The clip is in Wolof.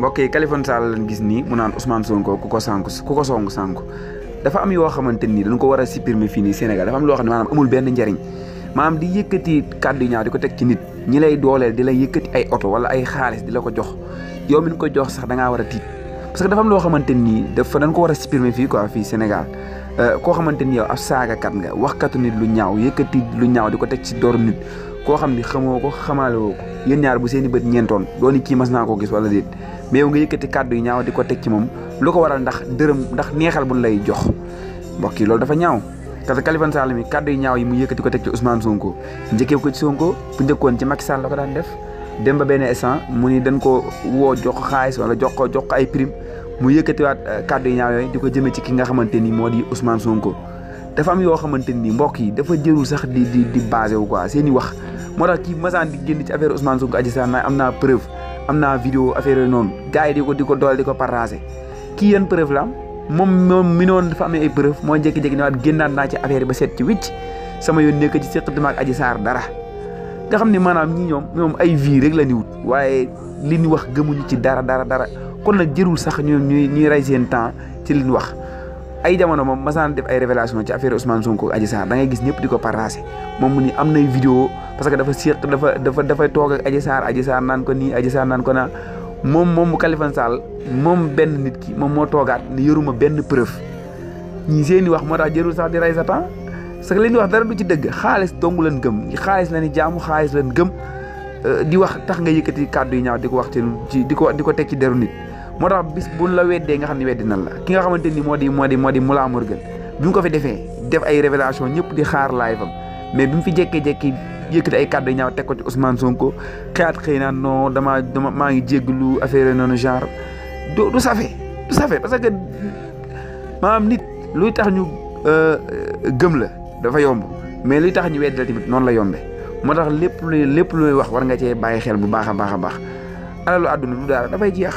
mbokk yi Kaliphone Sall lañ gis nii mu naan Ousmane Sonko ku ko songu sànku dafa am yoo xamante nii dañ ko war a supprimer fii nii Sénégal dafa am loo xam ne maanaam amul benn njariñ maanaam di yëkkati kàddu yu ñaaw di ko teg ci nit ñi lay dooleel di la yëkkati ay oto wala ay xaalis di la ko jox yow mi ko jox sax da ngaa war a tiit parce que dafa am loo xamante nii dañ ko war a supprimer fii quoi fii Sénégal koo xamante ni yow ab saagakat nga waxkatu nit lu ñaaw yëkkati lu ñaaw di ko teg ci door nit koo xam ni xamoo ko xamaale woo ko yéen ñaar bu seen i bët ñeentoon dooni kii mas naa koo gis wala déet mais yow nga yëkkati kàddu yu ñaaw di ko teg ci moom lu ko waral ndax neexal buñ lay jox mbokk yi loolu dafa ñaaw parce que Kaliphone Sall mi kàddu yu ñaaw yi mu yëkkati ko teg ci Ousmane Sonko njëkkee ko ci Sonko bu njëkkoon ci Macky Sall la ko daan def dem ba benn instant mu ni dañ ko woo jox ko xaalis wala jox ko ay prime mu yëkkatiwaat kàddu yu ñaaw yooyu di ko jëmee ci ki nga xamante ni moo di Ousmane Sonko dafa am yoo xamante ni mbokk yi dafa jërul sax di basé wu quoi seen i wax moo tax kii masaan di génn ci affaire Ousmane Sonko Adji Sarr naa am naa preuve am naa vidéo affaire yooyu noonu gars yi di ko dool di ko partagé kii yan preuve la am moom mi noonu dafa amee ay preuve moo jékki-jékki ne waat génnaat naa ci affaire yi ba seet ci wicc sama yoon nekk ci seqatuma ak Adji Sarr dara nga xam ne maanaam ñoom ay vie rek la ni wut waaye li ñu wax gëmuñu ci dara kon nag jërul sax ñuy rey seen temps ci li ñu wax ay jamono moom masaan def ay révélation ci affaire Ousmane Sonko Adji Sarr da ngay gis ñëpp di ko partagé moom mu ni am nay vidéo parce que dafay toog ak Adji Sarr naan ko nii Adji Sarr naan ko naa moom Kaliphone Sall moom benn nit ki moom moo toogaat ni yoruma benn preuve ñii seen i wax moo tax jërul sax di rey sa temps parce que li ñuy wax dara du ci dëgg xaalis dong leen gëm xaalis la ni jaamu xaalis leen gëm di wax tax nga yëkkati kàddu yi ñaaw di ko wax ci di ko teg ci deru nit moo tax bis buñ la weddee nga xam ne weddi nan la ki nga xamante ni moo di Mollah Morgun bi mu ko fi defee def ay révélation ñëpp di xaar live am mais bi mu fi jékkee-jékki yëkkati ay kàddu ñaaw teg ko ci Ousmane Sonko xëy na non dama maa ngi jégglu affaire noonu genre du safe parce que maanaam nit luy tax ñu gëm la dafa yomb mais luy tax ñu weddi la tamit noonu la yombe moo tax lépp luy wax war nga cee bàyyi xel bu baax a baax alalu àdduna du dara dafay jeex